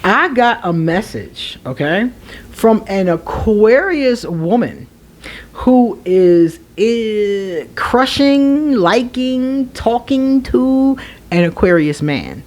I got a message, okay, from an Aquarius woman who is crushing, liking, talking to an Aquarius man.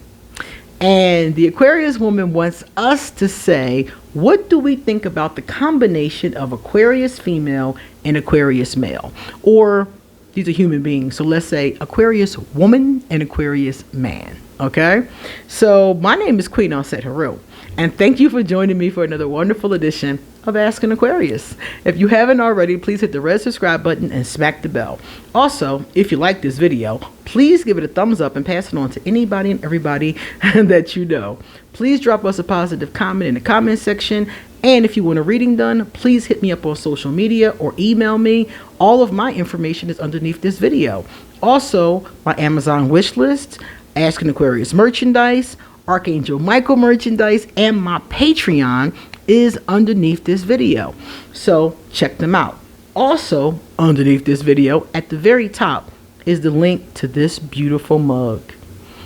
And the Aquarius woman wants us to say, what do we think about the combination of Aquarius female and Aquarius male? Or these are human beings. So let's say Aquarius woman and Aquarius man. Okay. So my name is QueenAusetHeru. And thank you for joining me for another wonderful edition of Ask an Aquarius. If you haven't already, please hit the red subscribe button and smack the bell. Also, if you like this video, please give it a thumbs up and pass it on to anybody and everybody that you know. Please drop us a positive comment in the comment section. And if you want a reading done, please hit me up on social media or email me. All of my information is underneath this video. Also, my Amazon wish list, Ask an Aquarius merchandise, ArchAngel Michael merchandise, and my Patreon is underneath this video. So check them out. Also, underneath this video, at the very top, is the link to this beautiful mug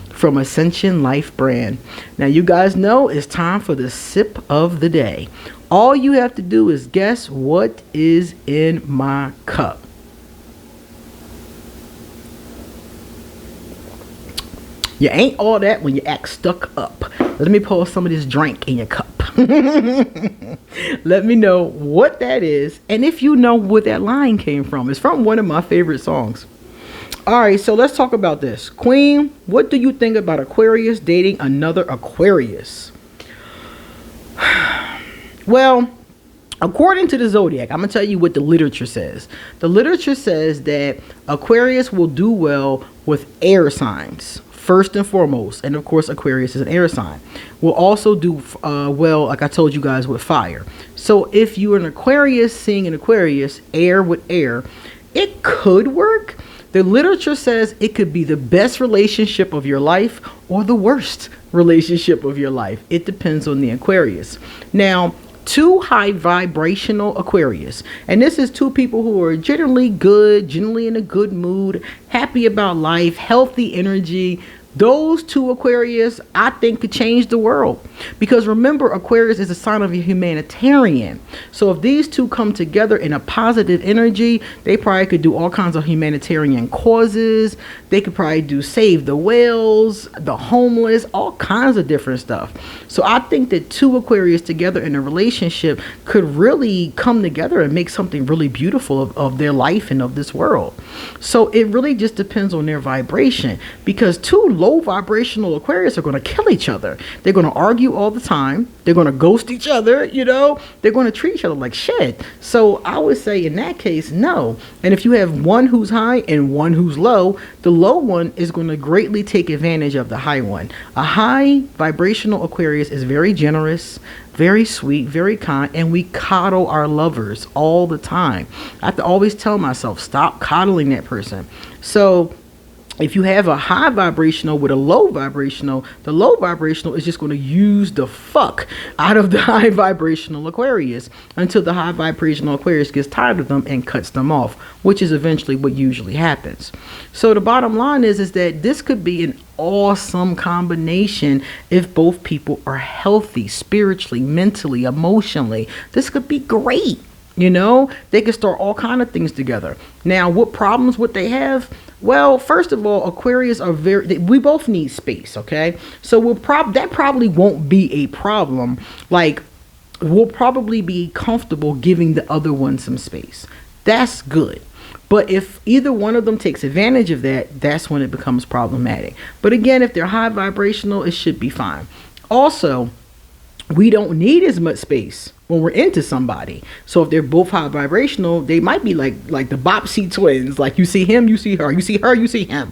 from AscensionLife brand. Now, you guys know it's time for the sip of the day. All you have to do is guess what is in my cup. You ain't all that when you act stuck up. Let me pour some of this drink in your cup. Let me know what that is, and if you know where that line came from. It's from one of my favorite songs. All right, so let's talk about this. Queen, what do you think about Aquarius dating another Aquarius? Well, according to the zodiac, I'm going to tell you what the literature says. The literature says that Aquarius will do well with air signs, first and foremost. And of course, Aquarius is an air sign. Will also do well, like I told you guys, with fire. So if you're an Aquarius seeing an Aquarius, air with air, it could work. The literature says it could be the best relationship of your life or the worst relationship of your life. It depends on the Aquarius. Now, two high vibrational Aquarius, and this is two people who are generally good, generally in a good mood, happy about life, healthy energy. Those two Aquarius, I think, could change the world. Because remember, Aquarius is a sign of a humanitarian. So if these two come together in a positive energy, they probably could do all kinds of humanitarian causes. They could probably do save the whales, the homeless, all kinds of different stuff. So I think that two Aquarius together in a relationship could really come together and make something really beautiful of their life and of this world. So it really just depends on their vibration, because two low vibrational Aquarius are going to kill each other. They're going to argue all the time. They're going to ghost each other, you know. They're going to treat each other like shit. So I would say in that case, no. And if you have one who's high and one who's low, the low one is going to greatly take advantage of the high one. A high vibrational Aquarius is very generous, very sweet, very kind, and we coddle our lovers all the time. I have to always tell myself, stop coddling that person. So if you have a high vibrational with a low vibrational, the low vibrational is just going to use the fuck out of the high vibrational Aquarius until the high vibrational Aquarius gets tired of them and cuts them off, which is eventually what usually happens. So the bottom line is that this could be an awesome combination if both people are healthy spiritually, mentally, emotionally. This could be great. You know, they could start all kind of things together. Now, what problems would they have? Well, first of all, Aquarius are we both need space, okay? So that probably won't be a problem. Like, we'll probably be comfortable giving the other one some space. That's good. But if either one of them takes advantage of that, that's when it becomes problematic. But again, if they're high vibrational, it should be fine. Also, we don't need as much space when we're into somebody. So if they're both high vibrational, they might be like the Bopsy twins. Like, you see him, you see her, you see her, you see him.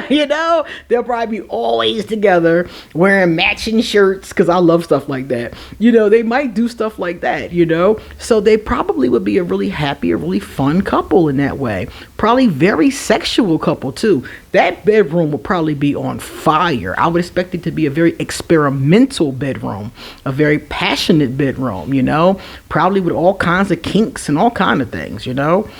You know, they'll probably be always together wearing matching shirts, because I love stuff like that. You know, they might do stuff like that, you know. So they probably would be a really happy, a really fun couple in that way. Probably very sexual couple too. That bedroom will probably be on fire. I would expect it to be a very experimental bedroom, a very passionate bedroom, you know, probably with all kinds of kinks and all kinds of things, you know.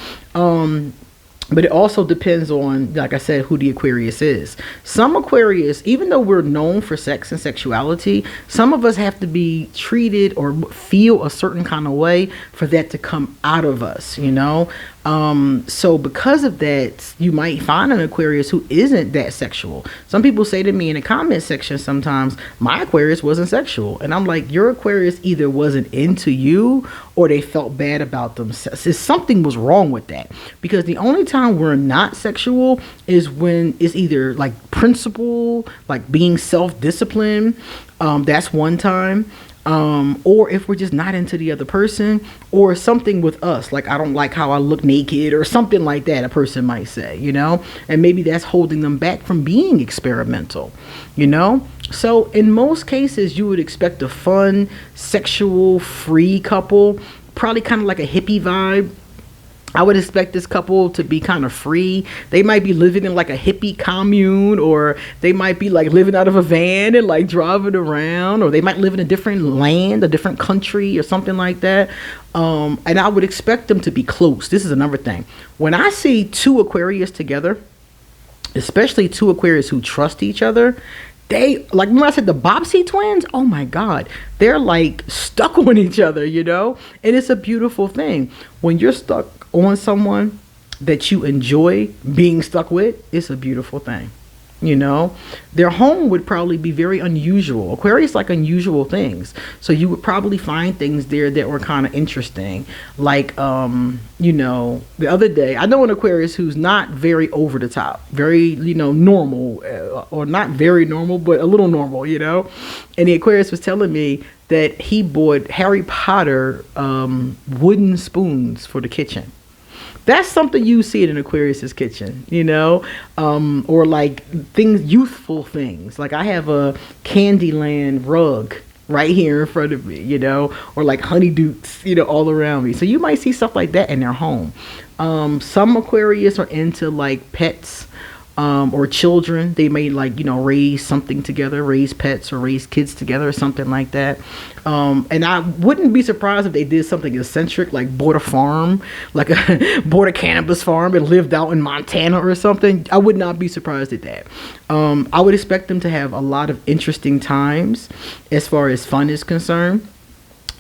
But it also depends on, like I said, who the Aquarius is. Some Aquarius, even though we're known for sex and sexuality, some of us have to be treated or feel a certain kind of way for that to come out of us, you know? So because of that, you might find an Aquarius who isn't that sexual. Some people say to me in the comment section sometimes, my Aquarius wasn't sexual. And I'm like, your Aquarius either wasn't into you or they felt bad about themselves. Something was wrong with that. Because the only time we're not sexual is when it's either like principle, like being self-disciplined. That's one time. Or if we're just not into the other person, or something with us, like I don't like how I look naked or something like that, a person might say, you know, and maybe that's holding them back from being experimental, you know. So in most cases, you would expect a fun, sexual, free couple, probably kind of like a hippie vibe. I would expect this couple to be kind of free. They might be living in like a hippie commune, or they might be like living out of a van and like driving around, or they might live in a different land, a different country or something like that. And I would expect them to be close. This is another thing. When I see two Aquarius together, especially two Aquarius who trust each other, they, like when I said the Bobbsey twins, oh my God, they're like stuck on each other, you know? And it's a beautiful thing. When you're stuck on someone that you enjoy being stuck with, it's a beautiful thing. You know, their home would probably be very unusual. Aquarius like unusual things. So you would probably find things there that were kind of interesting. Like, you know, the other day, I know an Aquarius who's not very over the top, very, you know, normal, or not very normal, but a little normal, you know. And the Aquarius was telling me that he bought Harry Potter wooden spoons for the kitchen. That's something you see in an Aquarius's kitchen, you know, or like things, youthful things. Like I have a Candyland rug right here in front of me, you know, or like honeydukes, you know, all around me. So you might see stuff like that in their home. Some Aquarius are into like pets. Or children. They may like, you know, raise something together, raise pets or raise kids together or something like that. And I wouldn't be surprised if they did something eccentric, like bought a farm, like bought a cannabis farm and lived out in Montana or something. I would not be surprised at that. I would expect them to have a lot of interesting times as far as fun is concerned.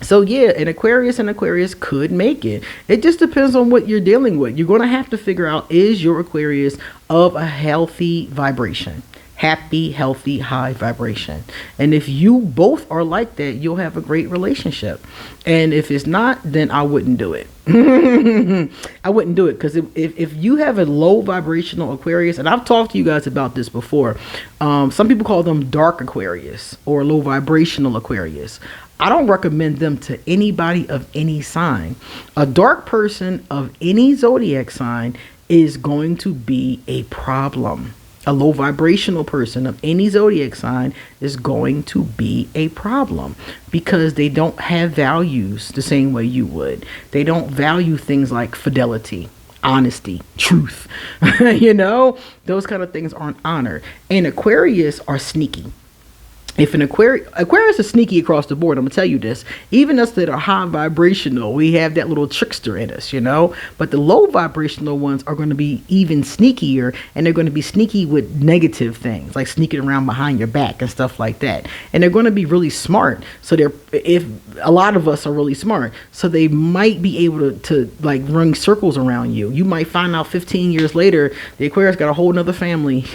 So yeah, an Aquarius could make it. It just depends on what you're dealing with. You're going to have to figure out, is your Aquarius of a healthy vibration? Happy, healthy, high vibration. And if you both are like that, you'll have a great relationship. And if it's not, then I wouldn't do it. I wouldn't do it, because if you have a low vibrational Aquarius, and I've talked to you guys about this before, some people call them dark Aquarius or low vibrational Aquarius. I don't recommend them to anybody of any sign. A dark person of any zodiac sign is going to be a problem. A low vibrational person of any zodiac sign is going to be a problem, because they don't have values the same way you would. They don't value things like fidelity, honesty, truth. You know, those kind of things aren't honored. And Aquarius are sneaky. If an Aquarius is sneaky across the board, I'm gonna tell you this. Even us that are high vibrational, we have that little trickster in us, you know. But the low vibrational ones are going to be even sneakier, and they're going to be sneaky with negative things, like sneaking around behind your back and stuff like that. And they're going to be really smart. So if a lot of us are really smart, so they might be able to like run circles around you. You might find out 15 years later the Aquarius got a whole nother family,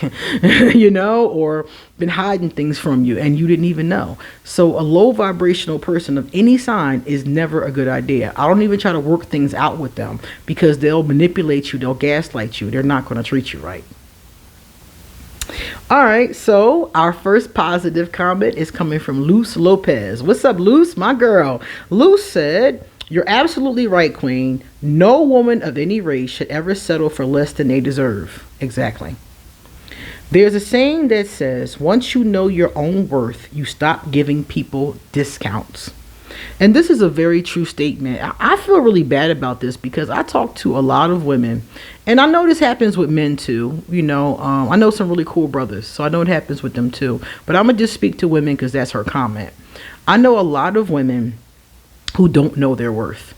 you know, or been hiding things from you and you didn't even know. So a low vibrational person of any sign is never a good idea. I don't even try to work things out with them, because they'll manipulate you, they'll gaslight you, they're not going to treat you right. All right, so our first positive comment is coming from Luz Lopez. What's up, Luz? My girl. Luz said, "You're absolutely right, Queen. No woman of any race should ever settle for less than they deserve." Exactly. There's a saying that says, once you know your own worth, you stop giving people discounts. And this is a very true statement. I feel really bad about this, because I talk to a lot of women, and I know this happens with men too. You know, I know some really cool brothers, so I know it happens with them too. But I'm going to just speak to women because that's her comment. I know a lot of women who don't know their worth.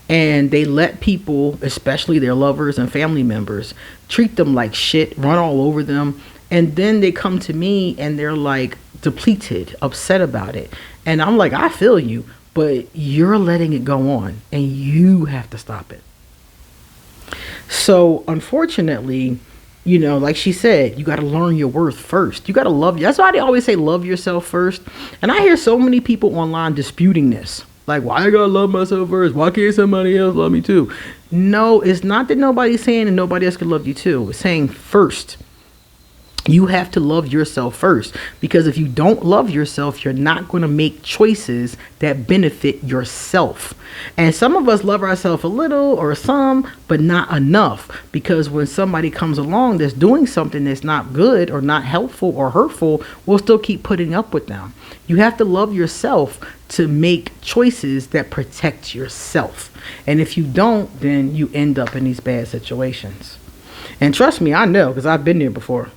And they let people, especially their lovers and family members, treat them like shit, run all over them. And then they come to me and they're like depleted, upset about it. And I'm like, I feel you, but you're letting it go on and you have to stop it. So unfortunately, you know, like she said, you got to learn your worth first. You got to love you. That's why they always say love yourself first. And I hear so many people online disputing this. Like, why I gotta love myself first? Why can't somebody else love me too? No, it's not that nobody's saying that nobody else can love you too. It's saying first. You have to love yourself first, because if you don't love yourself, you're not going to make choices that benefit yourself. And some of us love ourselves a little or some, but not enough, because when somebody comes along that's doing something that's not good or not helpful or hurtful, we'll still keep putting up with them. You have to love yourself to make choices that protect yourself. And if you don't, then you end up in these bad situations. And trust me, I know, because I've been there before.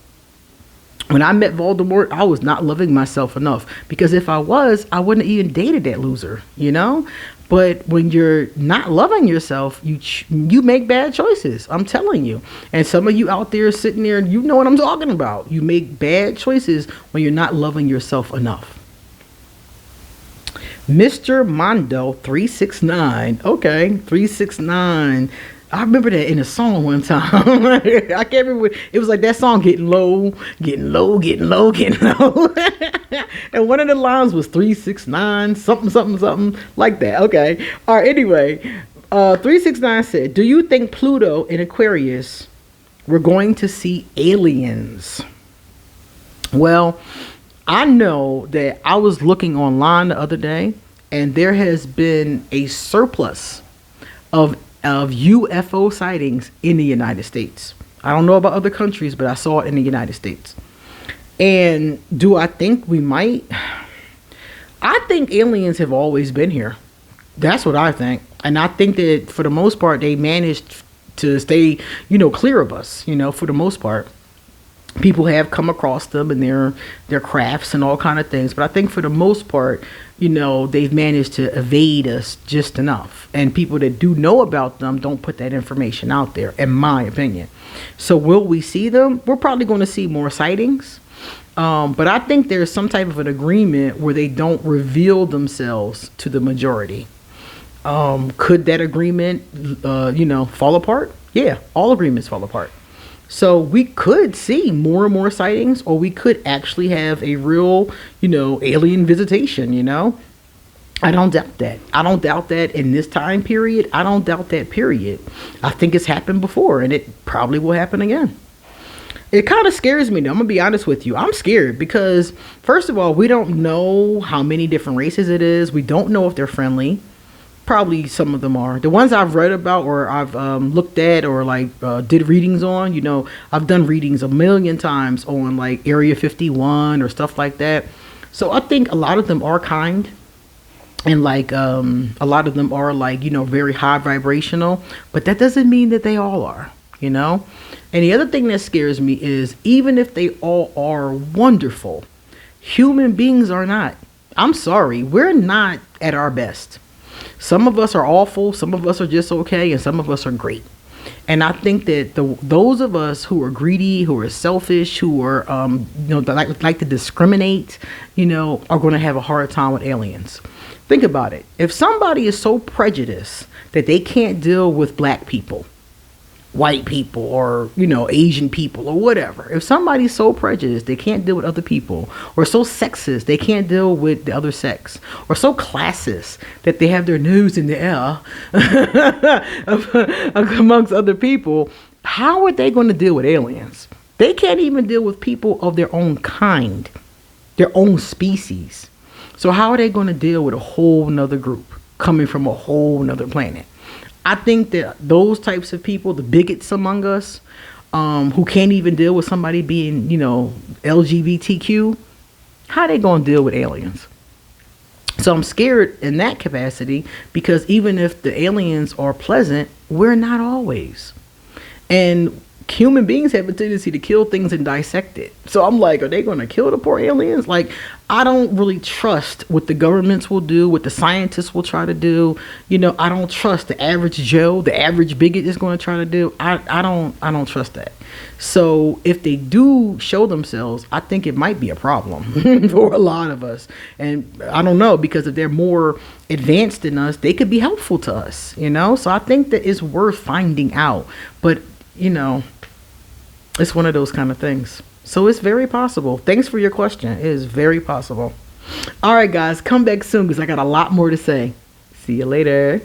When I met Voldemort, I was not loving myself enough, because if I was, I wouldn't have even dated that loser, you know? But when you're not loving yourself, you make bad choices. I'm telling you. And some of you out there sitting there, you know what I'm talking about. You make bad choices when you're not loving yourself enough. Mr. Mondo 369. Okay, 369. I remember that in a song one time. I can't remember. It was like that song, getting low, getting low, getting low, getting low. And one of the lines was 369, something, something, something like that. Okay. All right. Anyway, 369 said, do you think Pluto in Aquarius, we're going to see aliens? Well, I know that I was looking online the other day, and there has been a surplus of UFO sightings in the United States. I don't know about other countries, but I saw it in the United States. And do I think we might? I think aliens have always been here. That's what I think. And I think that for the most part, they managed to stay, clear of us, for the most part. People have come across them and their crafts and all kind of things. But I think for the most part, they've managed to evade us just enough. And people that do know about them don't put that information out there, in my opinion. So will we see them? We're probably going to see more sightings. But I think there's some type of an agreement where they don't reveal themselves to the majority. Could that agreement, fall apart? Yeah, all agreements fall apart. So we could see more and more sightings, or we could actually have a real, alien visitation, I don't doubt that. I don't doubt that in this time period. I don't doubt that period. I think it's happened before, and it probably will happen again. It kind of scares me, though. I'm going to be honest with you. I'm scared because, first of all, we don't know how many different races it is. We don't know if they're friendly. Probably some of them are. The ones I've read about or I've looked at or did readings on, I've done readings a million times on like Area 51 or stuff like that. So I think a lot of them are kind, and a lot of them are very high vibrational, but that doesn't mean that they all are, And the other thing that scares me is, even if they all are wonderful, human beings are not. I'm sorry, we're not at our best. Some of us are awful, some of us are just okay, and some of us are great. And I think that those of us who are greedy, who are selfish, who are like to discriminate, are going to have a hard time with aliens. Think about it. If somebody is so prejudiced that they can't deal with black people, white people, or Asian people, or whatever, if somebody's so prejudiced they can't deal with other people, or so sexist they can't deal with the other sex, or so classist that they have their nose in the air amongst other people, how are they going to deal with aliens? They can't even deal with people of their own kind, their own species. So how are they going to deal with a whole nother group coming from a whole nother planet? I think that those types of people, the bigots among us, who can't even deal with somebody being, LGBTQ, how are they going to deal with aliens? So I'm scared in that capacity, because even if the aliens are pleasant, we're not always. And human beings have a tendency to kill things and dissect it. So I'm like, are they going to kill the poor aliens? Like, I don't really trust what the governments will do, what the scientists will try to do. You know, I don't trust the average Joe, the average bigot is going to try to do. I don't trust that. So if they do show themselves, I think it might be a problem for a lot of us. And I don't know, because if they're more advanced than us, they could be helpful to us, you know? So I think that it's worth finding out. But, you know, it's one of those kind of things. So it's very possible. Thanks for your question. It is very possible. All right, guys, come back soon because I got a lot more to say. See you later.